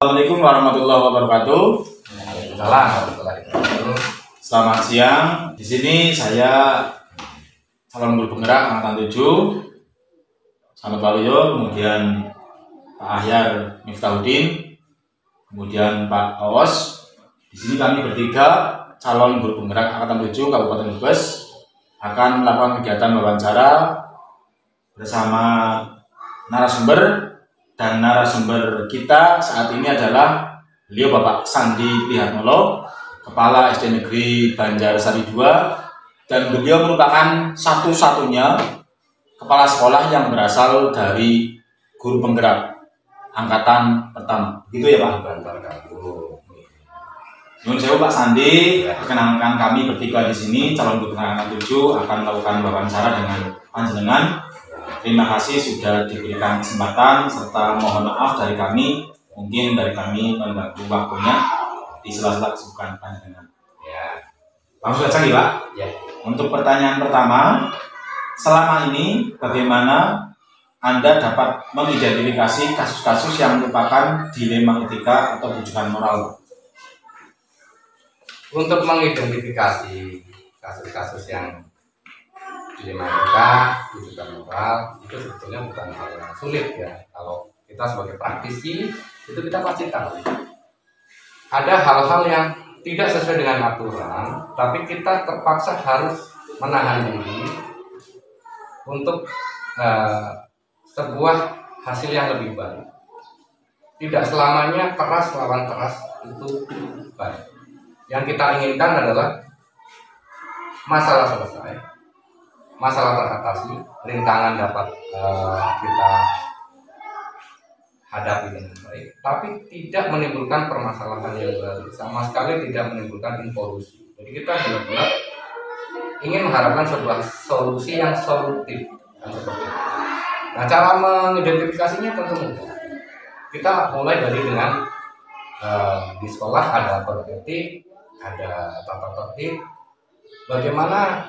Assalamualaikum warahmatullahi wabarakatuh. Waalaikumsalam warahmatullahi wabarakatuh. Selamat siang. Di sini saya calon guru penggerak angkatan 7, Selamat Waluyo, kemudian Pak Ahyar Miftahuddin, kemudian Pak Aos. Di sini kami bertiga calon guru penggerak angkatan 7 Kabupaten Brebes akan melakukan kegiatan wawancara bersama narasumber. Dan narasumber kita saat ini adalah beliau Bapak Sandi Prihatmolo, Kepala SD Negeri Banjarsari 2, dan beliau merupakan satu-satunya kepala sekolah yang berasal dari guru penggerak angkatan pertama. Gitu ya Pak? Nyun sewu Pak Sandi, perkenalkan kami bertiga di sini calon guru penggerak angkatan 7 akan melakukan wawancara dengan panjenengan. Terima kasih sudah diberikan kesempatan serta mohon maaf dari kami, mungkin dari kami mengganggu waktunya di sela-sela kesibukan panjenengan. Ya. Langsung saja ya Pak. Ya. Untuk pertanyaan pertama, selama ini bagaimana Anda dapat mengidentifikasi kasus-kasus yang merupakan dilema etika atau bujukan moral? Untuk mengidentifikasi kasus-kasus yang dilema etika, bujukan moral, itu sebetulnya bukan hal yang sulit ya. Kalau kita sebagai praktisi, itu kita pasti tahu. Ada hal-hal yang tidak sesuai dengan aturan, tapi kita terpaksa harus menahan diri untuk sebuah hasil yang lebih baik. Tidak selamanya keras lawan keras itu baik. Yang kita inginkan adalah masalah selesai, masalah teratasi, rintangan dapat kita hadapi dengan baik, tapi tidak menimbulkan permasalahan yang baru, sama sekali tidak menimbulkan involusi. Jadi kita benar-benar ingin mengharapkan sebuah solusi yang solutif. Nah, cara mengidentifikasinya tentu mudah. Kita mulai dari dengan di sekolah ada kode etik, ada tata tertib, bagaimana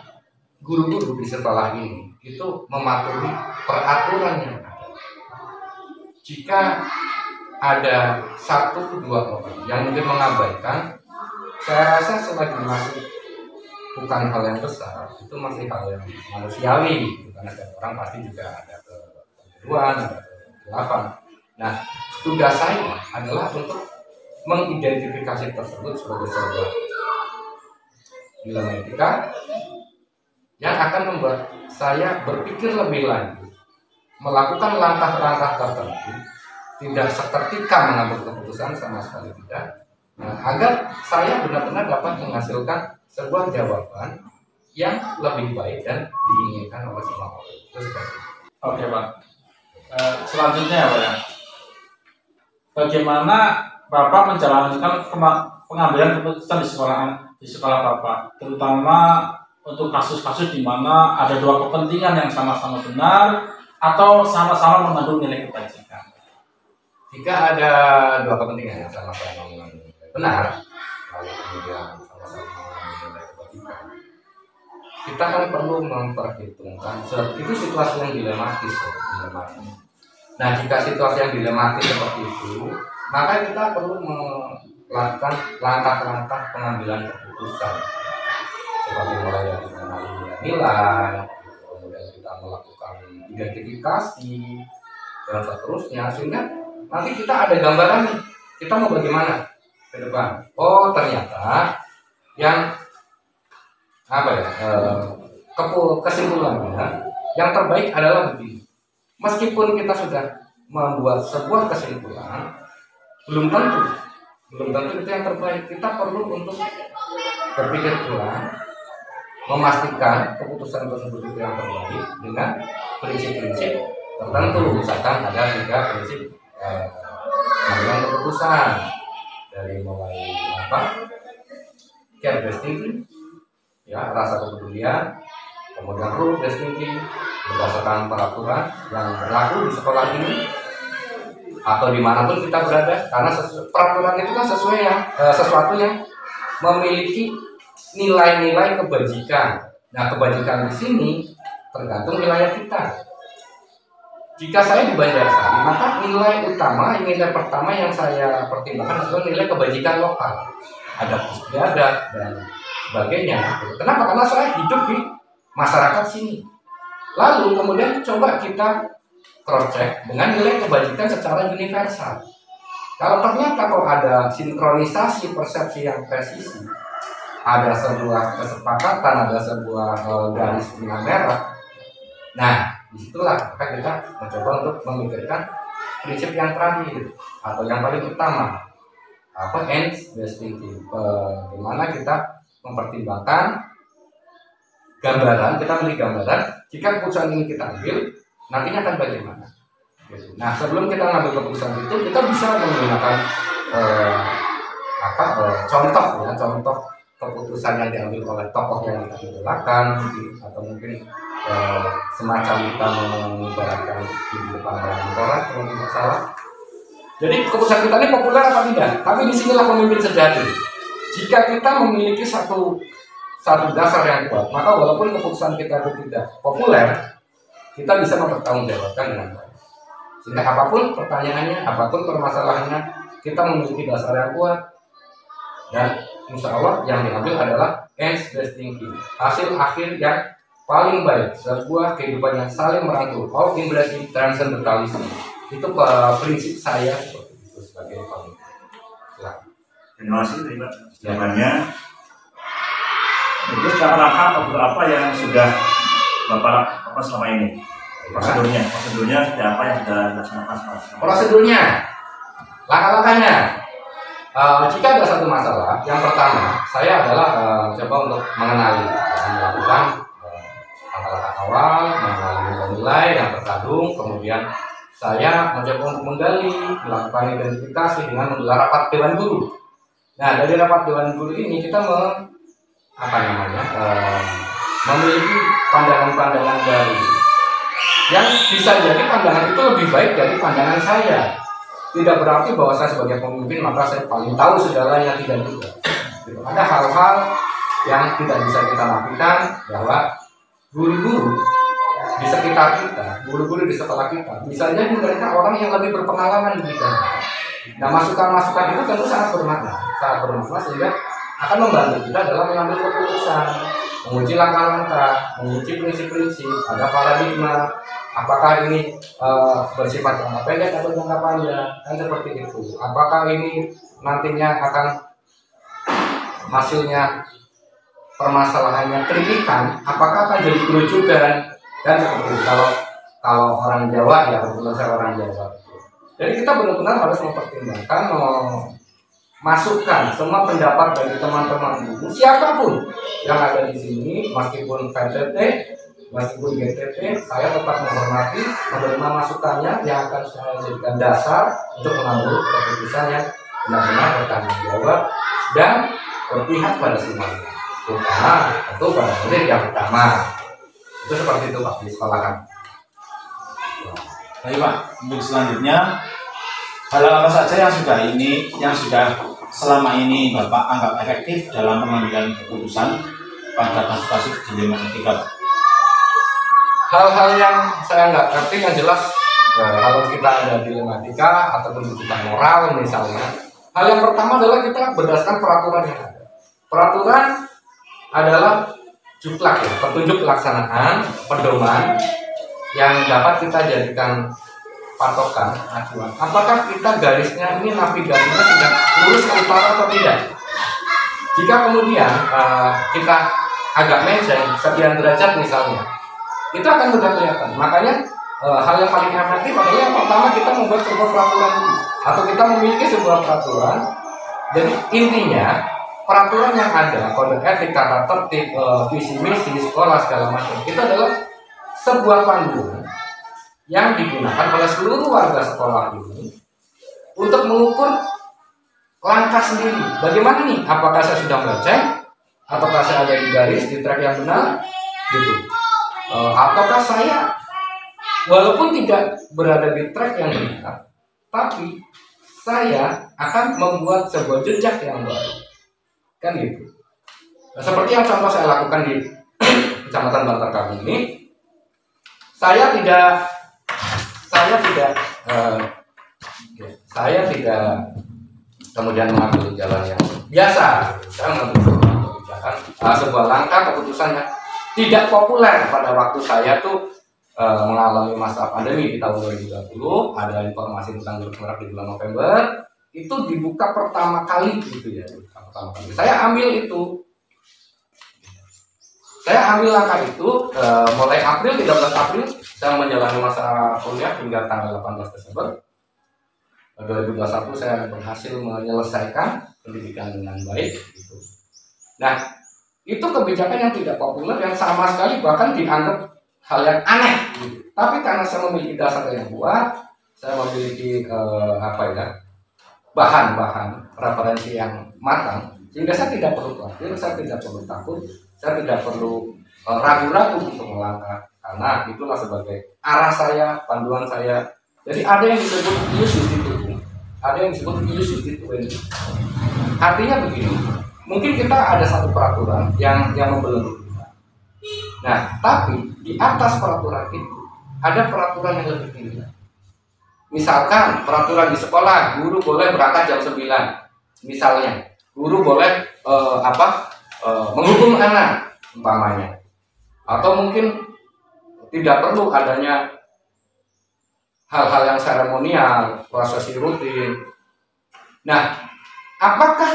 guru-guru di sekolah ini itu mematuhi peraturan yang ada. Jika ada 1-2 orang yang mungkin mengabaikan, saya rasa selagi masih bukan hal yang besar, itu masih hal yang manusiawi, karena ada orang pasti juga ada kekeliruan, ada kekeliruan. Nah, tugas saya adalah untuk mengidentifikasi tersebut sebagai sebuah dilema etika yang akan membuat saya berpikir lebih lanjut, melakukan langkah-langkah tertentu, tidak seketika mengambil keputusan sama sekali tidak, agar saya benar-benar dapat menghasilkan sebuah jawaban yang lebih baik dan diinginkan oleh semua orang. Itu seperti itu. Oke Pak. Selanjutnya ya Pak ya. Bagaimana Bapak menjalankan pengambilan keputusan di sekolah Bapak, terutama untuk kasus-kasus di mana ada dua kepentingan yang sama-sama benar atau sama-sama mengandung nilai kebajikan? Jika ada dua kepentingan yang sama-sama mengandung nilai benar, lalu kemudian sama-sama mengandung nilai kebajikan, kita kan perlu memperhitungkan itu situasi yang dilematis. Nah, jika situasi yang dilematis seperti itu, maka kita perlu melakukan langkah-langkah pengambilan keputusan, seperti mulai dari mengenali nilai, kemudian kita melakukan identifikasi dan seterusnya, sehingga nanti kita ada gambaran nih, kita mau bagaimana ke depan. Oh, ternyata yang kesimpulannya yang terbaik adalah begini. Meskipun kita sudah membuat sebuah kesimpulan, belum tentu itu yang terbaik. Kita perlu untuk berpikir ulang, memastikan keputusan tersebut itu yang terbaik dengan prinsip-prinsip tertentu. Misalkan ada 3 prinsip pengambilan keputusan, dari mulai care based thinking, ya, rasa kepedulian, kemudian rule based thinking berdasarkan peraturan yang berlaku di sekolah ini atau dimanapun kita berada, karena peraturan itu kan sesuatu yang memiliki nilai-nilai kebajikan. Nah, kebajikan di sini tergantung wilayah kita. jika saya di Banjarsari, maka nilai pertama yang saya pertimbangkan adalah nilai kebajikan lokal, adat istiadat dan sebagainya. Kenapa? Karena saya hidup di masyarakat sini. Lalu kemudian coba kita cross check dengan nilai kebajikan secara universal. Kalau ternyata kalau ada sinkronisasi persepsi yang presisi, ada sebuah kesepakatan, ada sebuah garis benang merah. Nah, disitulah maka kita mencoba untuk memikirkan prinsip yang terakhir atau yang paling utama, apa ends based thinking. Bagaimana kita mempertimbangkan gambaran, kita memiliki gambaran jika keputusan ini kita ambil nantinya akan bagaimana. Nah, sebelum kita mengambil keputusan itu, kita bisa menggunakan contoh keputusan yang diambil oleh tokoh yang kita idolakan, atau mungkin semacam kita mengibaratkan di depan orang kalau tidak salah. Jadi keputusan kita ini populer apa tidak? Tapi disinilah pemimpin sejati. Jika kita memiliki satu dasar yang kuat, maka walaupun keputusan kita itu tidak populer, kita bisa mempertanggungjawabkan dengan baik. Sehingga apapun pertanyaannya, apapun permasalahannya, kita memiliki dasar yang kuat, dan insya Allah yang diambil adalah ends based thinking, hasil akhir yang paling baik, sebuah kehidupan yang saling merangkul, all embracing transcendentalism. Itu prinsip saya seperti itu sebagai pemimpin. Terima kasih terima jawabannya. Itu secara langkah atau berapa yang sudah Bapak lakukan selama ini? Prosedurnya seperti apa yang sudah dilaksanakan? Prosedurnya, langkah-langkahnya. Jika ada satu masalah, yang pertama saya adalah coba untuk mengenali, melakukan langkah-langkah awal, mengenali nilai-nilai yang terkandung, kemudian saya mencoba untuk menggali, melakukan identifikasi dengan menggelar rapat dewan guru. Nah, dari rapat dewan guru ini kita memiliki pandangan-pandangan baru yang bisa jadi pandangan itu lebih baik dari pandangan saya. Tidak berarti bahwa saya sebagai pemimpin maka saya paling tahu segalanya, tidak juga. Ada hal-hal yang tidak bisa kita lakukan, bahwa guru-guru di sekitar kita, guru-guru di sekolah kita, bisa jadi mereka orang yang lebih berpengalaman di bidang. Nah, masukan-masukan itu tentu sangat bermakna sehingga akan membantu kita dalam mengambil keputusan, menguji langkah-langkah, menguji prinsip-prinsip, ada paradigma, apakah ini bersifat jangka pendek atau jangka panjang, kan seperti itu. Apakah ini nantinya akan hasilnya permasalahannya kritikan, apakah akan jadi kerucukan, dan seperti itu. Kalau orang Jawa ya, kebetulan saya orang Jawa. Jadi kita benar-benar harus mempertimbangkan, masukkan semua pendapat dari teman-teman guru, siapapun yang ada di sini, meskipun PTT, meskipun GTT, saya tetap menghormati, menerima masukannya yang akan saya jadikan dasar untuk mengambil keputusan yang benar-benar bertanggung jawab dan berpihak pada semuanya, terutama tentu pada murid yang utama. Itu seperti itu Pak di sekolah kan. Baik Pak, untuk selanjutnya hal apa saja yang sudah selama ini Bapak anggap efektif dalam pengambilan keputusan pada kasus-kasus dilema etika? Hal-hal yang saya nggak ngerti yang jelas, kalau kita ada dilematika ataupun kita moral misalnya, hal yang pertama adalah kita berdasarkan peraturan yang ada. Peraturan adalah juklak ya, petunjuk pelaksanaan, pedoman yang dapat kita jadikan patokan acuan. Apakah kita garisnya ini navigasinya sudah lurus ke utara atau tidak? Jika kemudian kita agak melenceng sekian derajat misalnya, itu akan mudah kelihatan. Makanya hal yang paling efektif adalah yang pertama kita membuat sebuah peraturan atau kita memiliki sebuah peraturan. Jadi intinya peraturan yang ada, kode etik, tata tertib, visi misi sekolah segala macam, itu adalah sebuah panduan yang digunakan oleh seluruh warga sekolah ini untuk mengukur langkah sendiri. Bagaimana nih? Apakah saya sudah melenceng? Ataukah saya ada di garis, di track yang benar? Gitu. Apakah saya walaupun tidak berada di track yang benar, tapi saya akan membuat sebuah jejak yang baru. Kan gitu. Nah, seperti yang contoh saya lakukan di Kecamatan Bantar Kami ini, saya saya tidak kemudian mengambil jalan yang biasa. Saya mengambil sebuah langkah keputusan yang tidak populer pada waktu saya tuh mengalami masa pandemi di tahun 2020. Ada informasi tentang Gunung Penggerak di bulan November, itu dibuka pertama kali gitu ya. Pertama kali saya ambil langkah itu mulai April, 13 April saya menjalani masa kuliah hingga tanggal 18 Desember 2021 saya berhasil menyelesaikan pendidikan dengan baik gitu. Nah, itu kebijakan yang tidak populer, yang sama sekali bahkan dianggap hal yang aneh gitu. Tapi karena saya memiliki dasar yang kuat, saya memiliki bahan-bahan referensi yang matang, sehingga saya tidak perlu khawatir, saya tidak perlu takut, saya tidak perlu ragu-ragu untuk melangkah, karena itulah sebagai arah saya, panduan saya. Jadi ada yang disebut ius justitia, ada yang disebut ius justitia. Artinya begini, mungkin kita ada satu peraturan yang membelenggu kita. Nah, tapi di atas peraturan itu ada peraturan yang lebih tinggi. Misalkan peraturan di sekolah, guru boleh berangkat jam 9. Misalnya, guru boleh menghukum anak umpamanya. Atau mungkin tidak perlu adanya hal-hal yang seremonial, prosesi rutin. Nah, apakah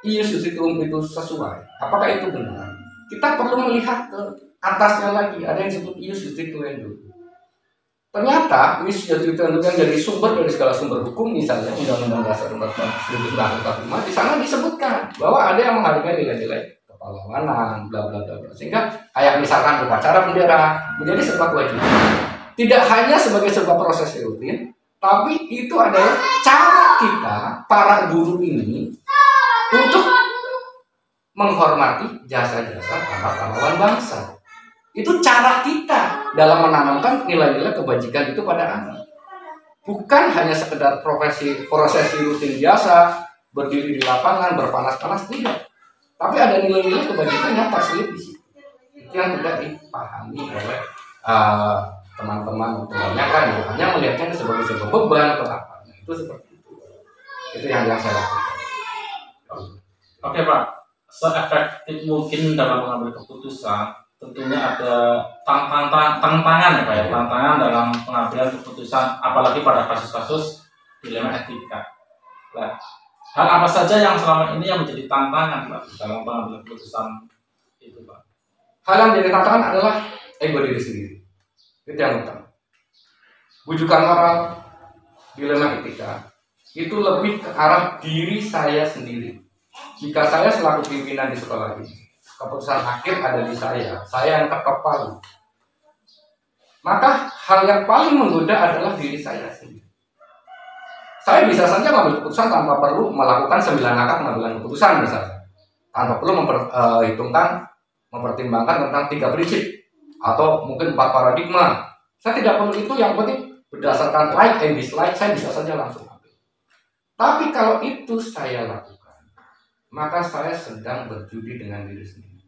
ius justitium itu sesuai? Apakah itu benar? Kita perlu melihat ke atasnya lagi. Ada yang disebut ius justitium. Ternyata ius justitium yang jadi sumber dari segala sumber hukum, misalnya Undang-Undang Dasar 1945, di sana disebutkan bahwa ada yang menghargai nilai-nilai kepahlawanan, bla bla bla. Sehingga kayak misalkan upacara bendera menjadi sebuah kewajiban. Tidak hanya sebagai sebuah proses rutin, tapi itu adalah cara kita, para guru ini, untuk menghormati jasa-jasa para pahlawan bangsa. Itu cara kita dalam menanamkan nilai-nilai kebajikan itu pada anak. Bukan hanya sekedar prosesi rutin biasa, berdiri di lapangan, berpanas-panas, tidak. Tapi ada nilai-nilai kebajikan yang terselip di situ. Itu yang tidak dipahami oleh teman-teman kebanyakan, hanya melihatnya sebagai sebuah beban atau apa. Nah, itu seperti itu. Itu yang saya lakukan. Oke Pak, se-efektif mungkin dalam mengambil keputusan, tentunya ada tantangan ya Pak ya, tantangan dalam pengambilan keputusan, apalagi pada kasus-kasus dilema etika. Nah, hal apa saja yang selama ini yang menjadi tantangan Pak dalam pengambilan keputusan itu Pak? Hal yang menjadi tantangan adalah ego diri sendiri. Itu yang utama. Bujukan moral, dilema etika itu lebih ke arah diri saya sendiri. Jika saya selaku pimpinan di sekolah ini, keputusan akhir ada di saya yang ketok palu, maka hal yang paling menggoda adalah diri saya sendiri. Saya bisa saja mengambil keputusan tanpa perlu melakukan 9 langkah pengambilan keputusan misalnya, tanpa perlu mempertimbangkan tentang 3 prinsip atau mungkin 4 paradigma. Saya tidak perlu itu, yang penting berdasarkan like and dislike saya bisa saja langsung ambil. Tapi kalau itu saya lakukan, maka saya sedang berjudi dengan diri sendiri.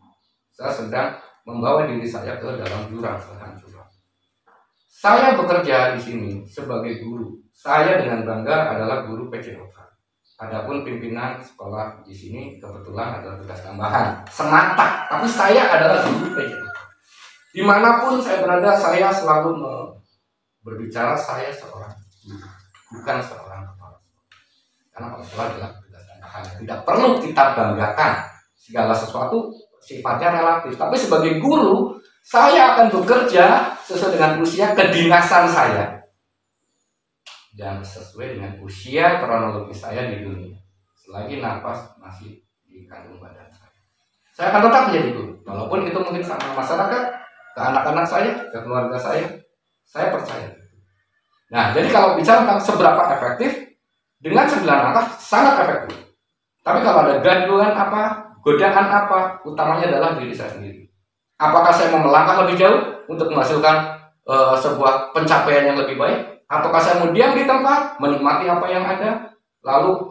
Saya sedang membawa diri saya ke dalam jurang kehancuran. Saya bekerja di sini sebagai guru. Saya dengan bangga adalah guru PJOK. Adapun pimpinan sekolah di sini kebetulan adalah tugas tambahan semata, tapi saya adalah guru PJOK. Dimanapun saya berada, saya selalu berbicara saya seorang guru, bukan seorang kepala sekolah. Karena kepala sekolah adalah tugas tambahan. Tidak perlu kita banggakan, segala sesuatu sifatnya relatif. Tapi sebagai guru, saya akan bekerja sesuai dengan usia kedinasan saya dan sesuai dengan usia kronologi saya di dunia. Selagi nafas masih di kandung badan saya, saya akan tetap menjadi guru, walaupun itu mungkin sama masyarakat, ke anak-anak saya, ke keluarga saya percaya. Nah, jadi kalau bicara tentang seberapa efektif, dengan 9 langkah sangat efektif. Tapi kalau ada gangguan apa, godaan apa, utamanya adalah diri saya sendiri. Apakah saya mau melangkah lebih jauh untuk menghasilkan sebuah pencapaian yang lebih baik, ataukah saya mau diam di tempat, menikmati apa yang ada, lalu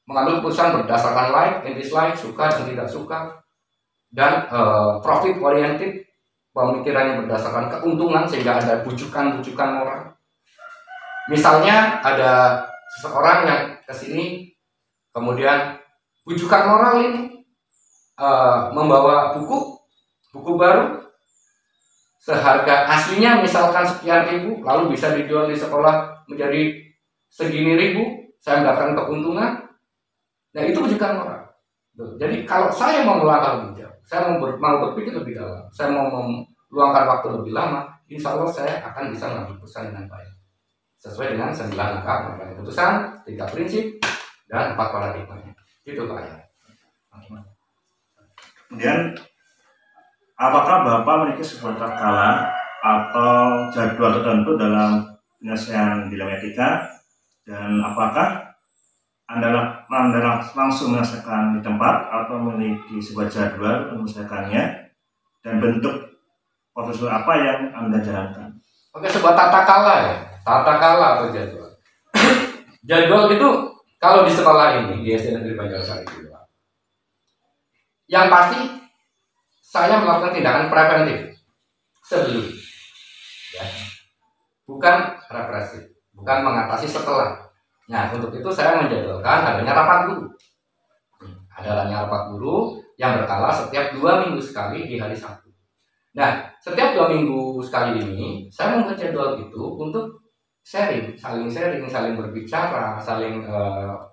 mengambil keputusan berdasarkan like and dislike, suka dan tidak suka, dan profit oriented, pemikirannya berdasarkan keuntungan sehingga ada bujukan-bujukan moral. Misalnya ada seseorang yang kesini, kemudian bujukan moral ini membawa buku baru seharga aslinya misalkan sekian ribu, lalu bisa dijual di sekolah menjadi segini ribu, saya mendapatkan keuntungan. Nah, itu bujukan moral. Jadi kalau saya mau melangkah lebih jauh, saya mau berpikir lebih dalam, saya mau meluangkan waktu lebih lama, insya Allah saya akan bisa mengambil keputusan dengan baik sesuai dengan 9 langkah pengambilan keputusan, 3 prinsip, dan 4 paradigmanya. Itu Pak ya. Kemudian, apakah Bapak memiliki sebuah takaran atau jadwal tertentu dalam penyelesaian dilema etika, dan apakah Anda langsung menyelesaikan di tempat atau memiliki sebuah jadwal menyelesaikannya, dan bentuk prosedur apa yang Anda jalankan? Oke, sebuah tata kala ya, tata kala atau jadwal. Jadwal itu kalau di sekolah ini di SD Negeri Banjarsari itu, yang pasti saya melakukan tindakan preventif sebelum, ya. Bukan represif, bukan mengatasi setelah. Nah, untuk itu saya menjadwalkan adanya rapat guru. Adanya rapat guru yang berkala setiap 2 minggu sekali di hari Sabtu. Nah, setiap 2 minggu sekali ini saya membuat jadwal itu untuk saling berbicara, saling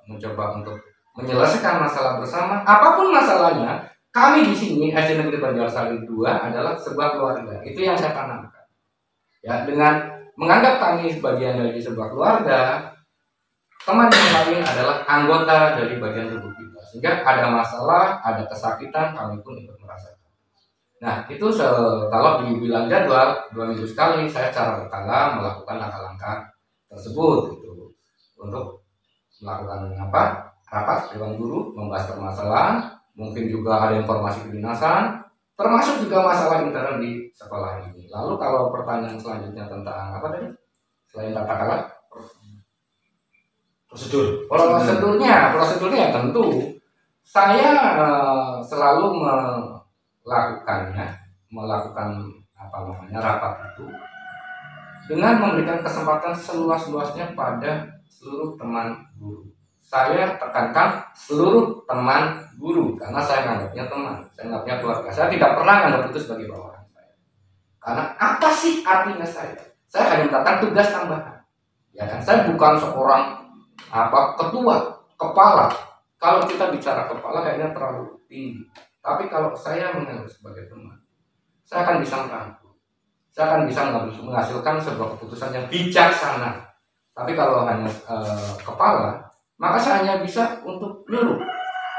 mencoba untuk menyelesaikan masalah bersama. Apapun masalahnya, kami di sini SD Negeri Banjarsari 2 adalah sebuah keluarga. Itu yang saya tanamkan. Ya, dengan menganggap kami sebagian dari sebuah keluarga, teman yang lain adalah anggota dari bagian tubuh kita. Sehingga ada masalah, ada kesakitan, kami pun ikut merasakan. Nah, itu kalau dibilang jadwal 2 minggu sekali, saya secara berkala melakukan langkah-langkah tersebut gitu, untuk melakukan rapat dewan guru, membahas permasalahan, mungkin juga ada informasi kedinasan, termasuk juga masalah intern di sekolah ini. Lalu kalau pertanyaan selanjutnya tentang apa tadi selain tata kala, prosedurnya tentu saya selalu melakukan rapat itu dengan memberikan kesempatan seluas-luasnya pada seluruh teman guru. Saya tekankan seluruh teman guru karena saya menganggapnya teman, saya menganggapnya keluarga. Saya tidak pernah menganggap itu sebagai bawahan saya. Karena apa sih artinya saya? Saya hanya mendapatkan tugas tambahan. Ya kan, saya bukan seorang ketua, kepala. Kalau kita bicara kepala kayaknya terlalu tinggi. Tapi kalau saya menganggap sebagai teman, saya akan bisa merangkul. Saya akan bisa menghasilkan sebuah keputusan yang bijaksana. Tapi kalau hanya kepala, maka saya hanya bisa untuk nyuruh.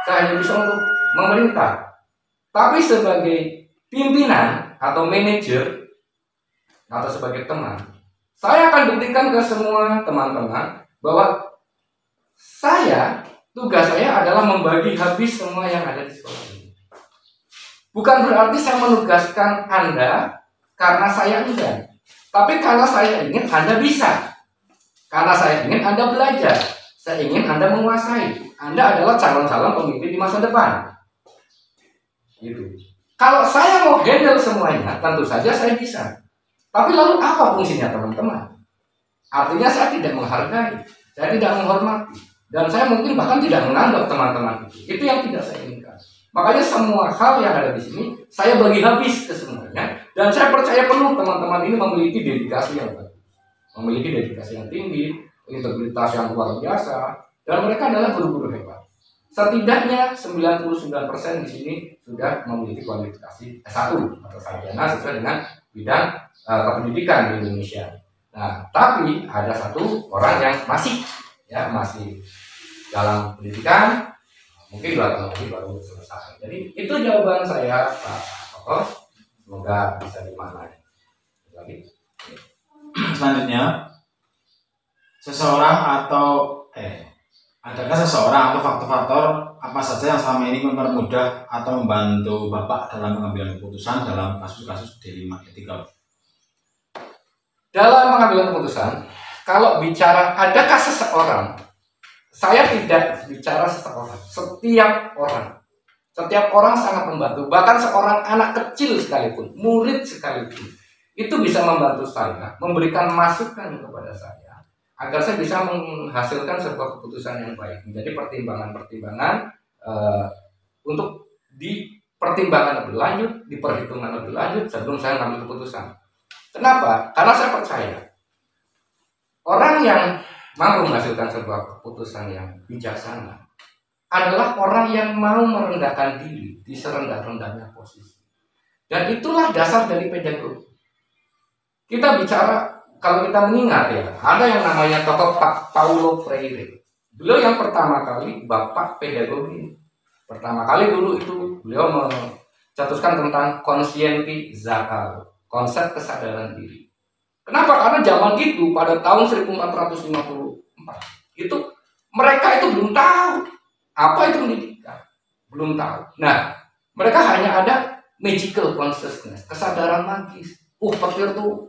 Saya hanya bisa untuk memerintah. Tapi sebagai pimpinan atau manajer atau sebagai teman, saya akan buktikan ke semua teman-teman bahwa tugas saya adalah membagi habis semua yang ada di sekolah ini. Bukan berarti saya menugaskan Anda karena saya enggak, tapi karena saya ingin Anda bisa, karena saya ingin Anda belajar, saya ingin Anda menguasai. Anda adalah calon-calon pemimpin di masa depan. Gitu. Kalau saya mau handle semuanya, tentu saja saya bisa. Tapi lalu apa fungsinya teman-teman? Artinya saya tidak menghargai, saya tidak menghormati, dan saya mungkin bahkan tidak menganggap teman-teman itu. Itu yang tidak saya inginkan. Makanya semua hal yang ada di sini saya bagi habis ke semuanya, dan saya percaya penuh teman-teman ini memiliki dedikasi yang bagus, memiliki dedikasi yang tinggi, integritas yang luar biasa, dan mereka adalah guru-guru hebat. Setidaknya 99% di sini sudah memiliki kualifikasi S1 atau sarjana sesuai dengan bidang kependidikan di Indonesia. Nah, tapi ada satu orang yang masih dalam pendidikan, mungkin 2 tahun lagi baru selesai. Jadi itu jawaban saya, Pak Koko. Semoga bisa dimaknai. Lagi. Selanjutnya, adakah seseorang atau faktor-faktor apa saja yang selama ini mempermudah atau membantu Bapak dalam pengambilan keputusan dalam kasus-kasus dilema etika? Dalam pengambilan keputusan, kalau bicara adakah seseorang, saya tidak bicara seseorang, setiap orang sangat membantu. Bahkan seorang anak kecil sekalipun, murid sekalipun, itu bisa membantu saya, memberikan masukan kepada saya agar saya bisa menghasilkan sebuah keputusan yang baik. Menjadi pertimbangan-pertimbangan untuk dipertimbangkan lebih lanjut, diperhitungkan lebih lanjut sebelum saya mengambil keputusan. Kenapa? Karena saya percaya orang yang mampu menghasilkan sebuah keputusan yang bijaksana adalah orang yang mau merendahkan diri di serendah-rendahnya posisi. Dan itulah dasar dari pedagogi. Kita bicara, kalau kita mengingat ya, ada yang namanya tokoh Pak Paulo Freire. Beliau yang pertama kali bapak pedagogi. Pertama kali dulu itu beliau mencetuskan tentang conscientizatio, konsep kesadaran diri. Kenapa? Karena zaman itu pada tahun 1454 itu mereka itu belum tahu apa itu pendidikan, belum tahu. Nah, mereka hanya ada magical consciousness, kesadaran magis. Petir tuh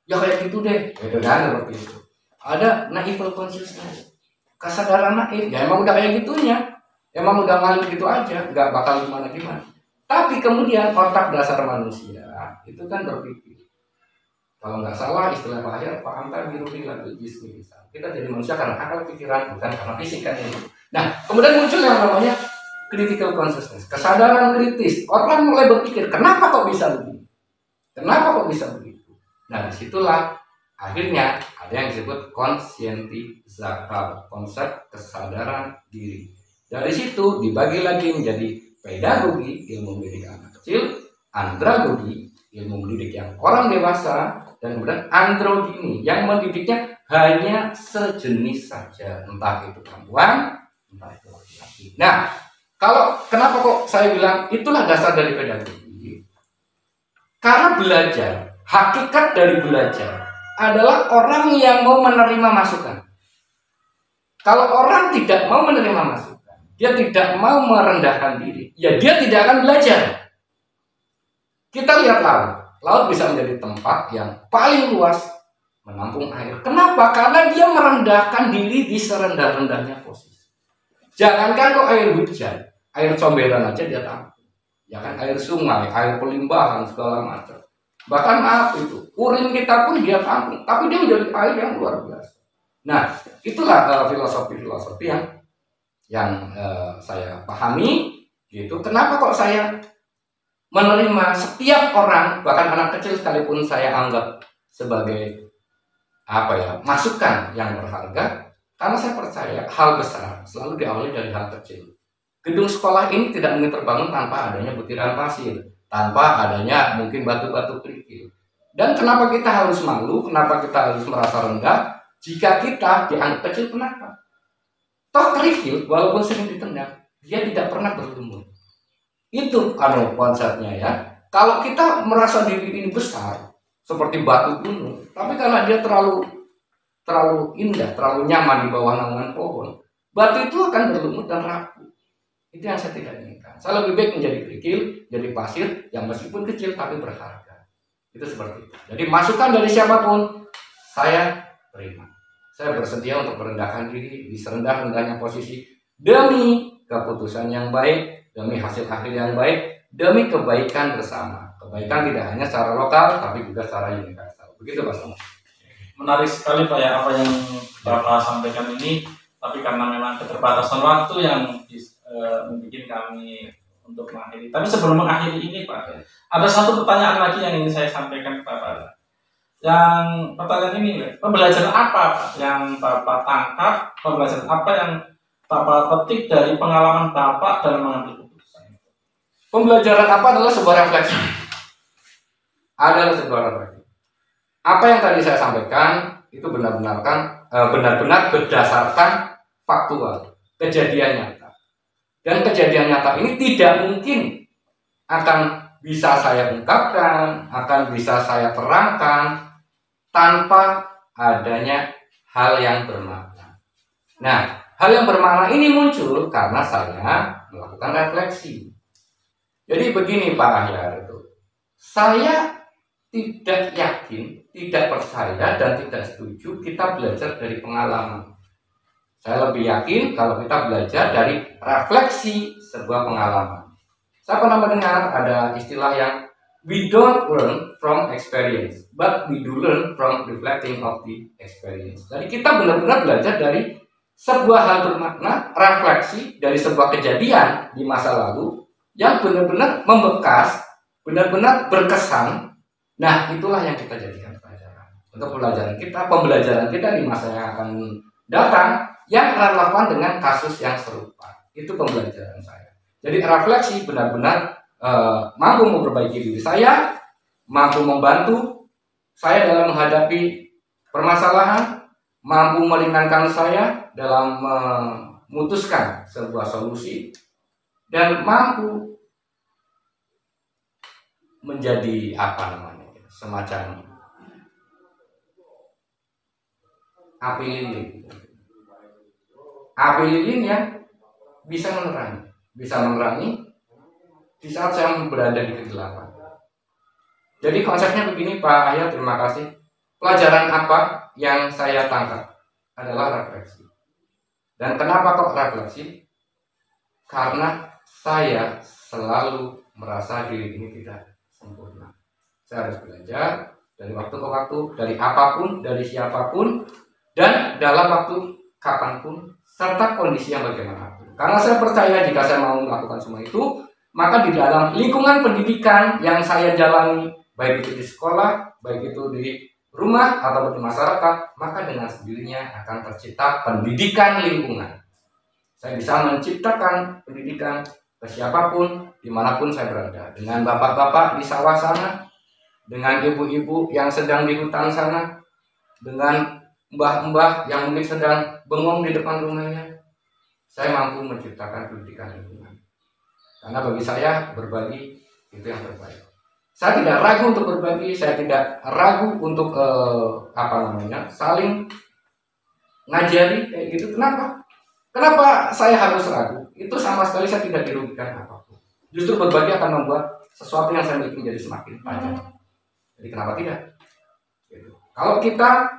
ya kayak gitu deh, gitu kan, seperti itu. Ada naïve consciousness, kesadaran naif. Ya emang udah kayak gitunya, emang udah ngalir gitu aja, nggak bakal gimana-gimana. Tapi kemudian otak dasar manusia itu kan berpikir. Kalau nggak salah istilah Pak Ahyar, Pak Anta biruhi lagu jismi. Kita jadi manusia karena akal pikiran, bukan karena fisik kan itu. Nah, kemudian muncul yang namanya critical consciousness, kesadaran kritis. Orang mulai berpikir, kenapa kok bisa begini? Kenapa kok bisa begitu? Nah, disitulah akhirnya ada yang disebut conscientizatio, konsep kesadaran diri. Dari situ dibagi lagi menjadi pedagogi, ilmu mendidik anak kecil, andragogi, ilmu mendidik yang orang dewasa, dan kemudian androgini yang mendidiknya hanya sejenis saja, entah itu perempuan, entah itu laki-laki. Nah, kenapa kok saya bilang itulah dasar dari pedagogi? Karena belajar, hakikat dari belajar adalah orang yang mau menerima masukan. Kalau orang tidak mau menerima masukan, dia tidak mau merendahkan diri, ya dia tidak akan belajar. Kita lihat laut. Laut bisa menjadi tempat yang paling luas menampung air. Kenapa? Karena dia merendahkan diri di serendah-rendahnya posisi. Jangankan kok air hujan, air comberan aja dia tampung. Ya kan, air sungai, air pelimbahan segala macam. Bahkan maaf itu, urin kita pun dia tampung, tapi dia menjadi air yang luar biasa. Nah, itulah filosofi-filosofi yang saya pahami gitu. Kenapa kok saya menerima setiap orang, bahkan anak kecil sekalipun saya anggap sebagai masukan yang berharga, karena saya percaya hal besar selalu diawali dari hal kecil. Gedung sekolah ini tidak mungkin terbangun tanpa adanya butiran pasir, tanpa adanya mungkin batu-batu kerikil. Dan kenapa kita harus malu, kenapa kita harus merasa rendah jika kita dianggap kecil? Kenapa? Toh kerikil walaupun sering ditendang, dia tidak pernah bertumbuh. Itu konsepnya ya. Kalau kita merasa diri ini besar seperti batu gunung, tapi karena dia terlalu indah, terlalu nyaman di bawah naungan pohon, batu itu akan berlumut dan rapuh. Itu yang saya tidak inginkan. Saya lebih baik menjadi kerikil, jadi pasir yang meskipun kecil tapi berharga. Itu seperti itu. Jadi masukan dari siapapun saya terima. Saya bersedia untuk merendahkan diri di serendah-rendahnya posisi demi keputusan yang baik, demi hasil akhir yang baik, demi kebaikan bersama. Kebaikan tidak hanya secara lokal, tapi juga secara universal. Begitu Pak Sama. Menarik sekali Pak ya, apa yang Bapak sampaikan ini. Tapi karena memang keterbatasan waktu yang membuat kami untuk mengakhiri. Tapi sebelum mengakhiri ini Pak, ada satu pertanyaan lagi yang ingin saya sampaikan kepada Bapak. Yang pertanyaan ini, pembelajaran apa Pak yang Bapak tangkap, pembelajaran apa yang Bapak petik dari pengalaman Bapak dalam mengambil keputusan? Pembelajaran apa adalah sebuah refleksi. Adalah sebuah refleksi. Apa yang tadi saya sampaikan itu benar-benar berdasarkan faktual, kejadian nyata. Dan kejadian nyata ini tidak mungkin akan bisa saya ungkapkan, akan bisa saya terangkan tanpa adanya hal yang bermakna. Nah, hal yang bermakna ini muncul karena saya melakukan refleksi. Jadi begini Pak Ahyar, saya tidak yakin, tidak percaya, dan tidak setuju kita belajar dari pengalaman. Saya lebih yakin kalau kita belajar dari refleksi sebuah pengalaman. Saya pernah mendengar ada istilah yang We don't learn from experience, but we do learn from reflecting of the experience. Jadi kita benar-benar belajar dari sebuah hal bermakna, refleksi dari sebuah kejadian di masa lalu yang benar-benar membekas, benar-benar berkesan. Nah, itulah yang kita jadikan pelajaran. Untuk pembelajaran kita di masa yang akan datang yang relevan dengan kasus yang serupa. Itu pembelajaran saya. Jadi refleksi benar-benar mampu memperbaiki diri saya, mampu membantu saya dalam menghadapi permasalahan, mampu meringankan saya dalam memutuskan sebuah solusi, dan mampu menjadi semacam api lilin yang bisa menerangi di saat saya berada di kegelapan. Jadi konsepnya begini Pak Ayat, terima kasih. Pelajaran apa yang saya tangkap adalah refleksi. Dan kenapa kok refleksi? Karena saya selalu merasa diri ini tidak sempurna. Saya harus belajar dari waktu ke waktu, dari apapun, dari siapapun, dan dalam waktu kapanpun, serta kondisi yang bagaimanapun. Karena saya percaya jika saya mau melakukan semua itu, maka di dalam lingkungan pendidikan yang saya jalani, baik itu di sekolah, baik itu di rumah atau di masyarakat, maka dengan sendirinya akan tercipta pendidikan lingkungan. Saya bisa menciptakan pendidikan ke siapapun, dimanapun saya berada. Dengan bapak-bapak di sawah sana, dengan ibu-ibu yang sedang di hutan sana, dengan mbah-mbah yang mungkin sedang bengong di depan rumahnya, saya mampu menciptakan pendidikan lingkungan. Karena bagi saya berbagi itu yang terbaik. Saya tidak ragu untuk berbagi, saya tidak ragu untuk saling ngajari kayak gitu. Kenapa? Kenapa saya harus ragu? Itu sama sekali saya tidak dirugikan apapun. Justru berbagi akan membuat sesuatu yang saya miliki menjadi semakin panjang. Jadi kenapa tidak? Gitu. Kalau kita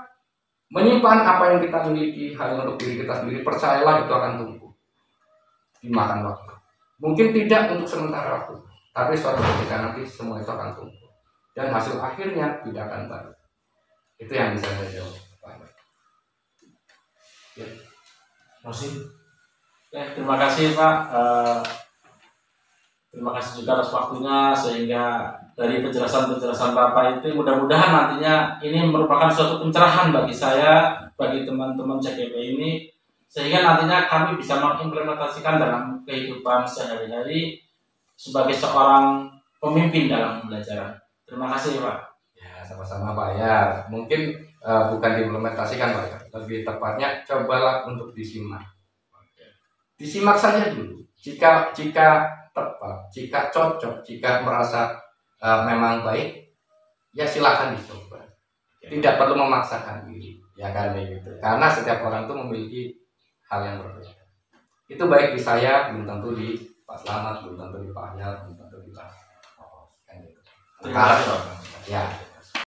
menyimpan apa yang kita miliki hanya untuk diri kita sendiri, percayalah itu akan tumbuh dimakan waktu. Mungkin tidak untuk sementara waktu, tapi suatu ketika nanti semua itu akan tumbuh dan hasil akhirnya tidak akan baik. Itu yang bisa saya jawab. Ya. Terima kasih Pak. Terima kasih juga atas waktunya, sehingga dari penjelasan-penjelasan Bapak itu mudah-mudahan nantinya ini merupakan suatu pencerahan bagi saya, bagi teman-teman CGP ini, sehingga nantinya kami bisa mengimplementasikan dalam kehidupan sehari-hari sebagai seorang pemimpin dalam pembelajaran. Terima kasih Pak. Ya, sama-sama Pak ya. Mungkin bukan diimplementasikan Pak ya. Lebih tepatnya cobalah untuk disimak. Disimak saja dulu. Jika tepat, jika cocok, jika merasa memang baik, ya silakan dicoba. Tidak perlu memaksakan diri, ya kan gitu. Karena setiap orang itu memiliki hal yang berbeda. Itu baik di saya, belum tentu di Pak Slamet, belum tentu di Pak Ayat, belum tentu di Pak. Kan gitu. Terima kasih Pak. Ya.